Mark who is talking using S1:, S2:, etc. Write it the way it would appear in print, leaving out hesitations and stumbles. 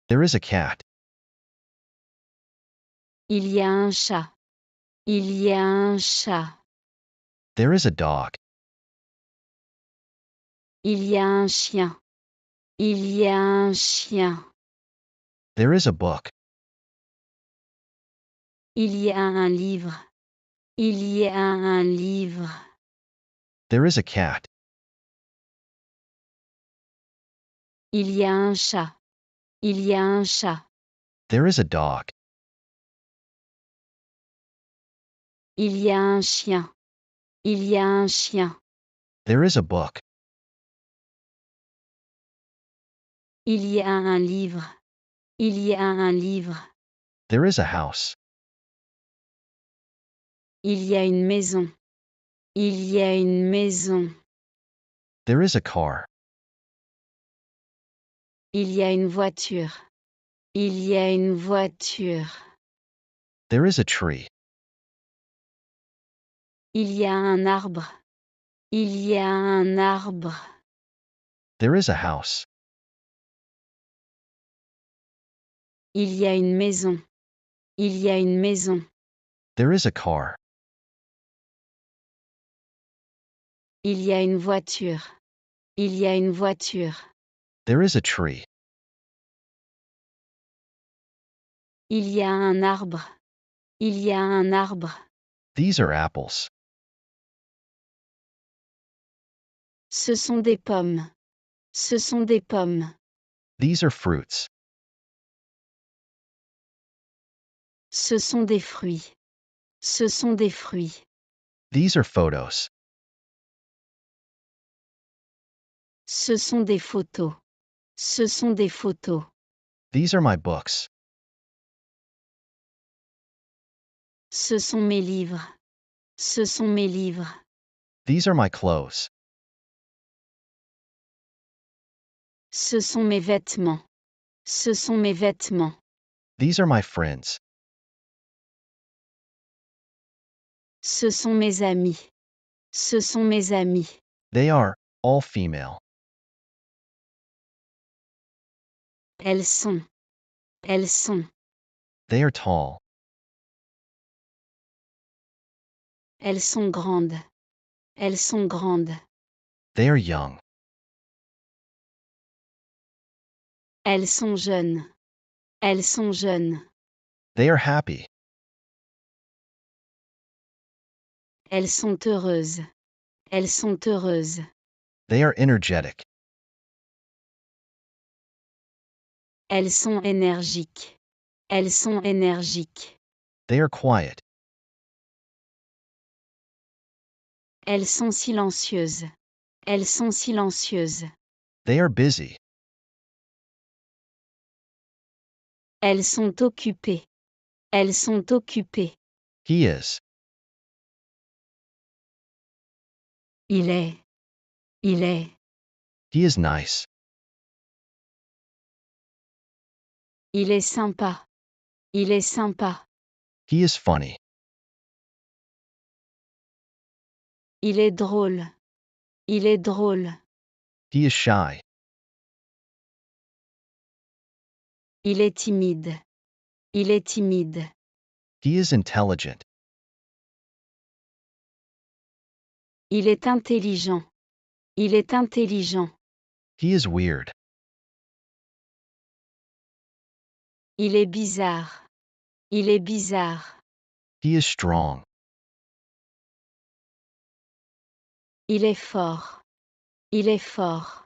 S1: There is a cat.
S2: Il y a un chat. Il y a un chat.
S1: There is a dog.
S2: Il y a un chien. Il y a un chien.
S1: There is a book.
S2: Il y a un livre. Il y a un livre.
S1: There is a cat.
S2: Il y a un chat. Il y a un chat.
S1: There is a dog.
S2: Il y a un chien. Il y a un chien.
S1: There is a book.
S2: Il y a un livre. Il y a un livre.
S1: There is a house.
S2: Il y a une maison. Il y a une maison.
S1: There is a car.
S2: Il y a une voiture. Il y a une voiture.
S1: There is a tree.
S2: Il y a un arbre. Il y a un arbre.
S1: There is a house.
S2: Il y a une maison. Il y a une maison.
S1: There is a car.
S2: Il y a une voiture. Il y a une voiture.
S1: There is a tree.
S2: Il y a un arbre. Il y a un arbre.
S1: These are apples.
S2: Ce sont des pommes. Ce sont des pommes.
S1: These are fruits.
S2: Ce sont des fruits. Ce sont des fruits.
S1: These are photos.
S2: Ce sont des photos. Ce sont des photos.
S1: These are my books.
S2: Ce sont mes livres. Ce sont mes livres.
S1: These are my clothes.
S2: Ce sont mes vêtements. Ce sont mes vêtements.
S1: These are my friends.
S2: Ce sont mes amis. Ce sont mes amis.
S1: They are all female.
S2: Elles sont. Elles sont.
S1: They are tall.
S2: Elles sont grandes. Elles sont grandes.
S1: They are young.
S2: Elles sont jeunes. Elles sont jeunes.
S1: They are happy.
S2: Elles sont heureuses. Elles sont heureuses.
S1: They are energetic.
S2: Elles sont énergiques. Elles sont énergiques.
S1: They are quiet.
S2: Elles sont silencieuses. Elles sont silencieuses.
S1: They are busy.
S2: Elles sont occupées. Elles sont occupées.
S1: He is.
S2: Il est. Il est.
S1: He is nice.
S2: Il est sympa. Il est sympa.
S1: He is funny.
S2: Il est drôle. Il est drôle.
S1: He is shy.
S2: Il est timide. Il est timide.
S1: He is intelligent.
S2: Il est intelligent. Il est intelligent.
S1: He is weird.
S2: Il est bizarre. Il est bizarre.
S1: He is strong.
S2: Il est fort. Il est fort.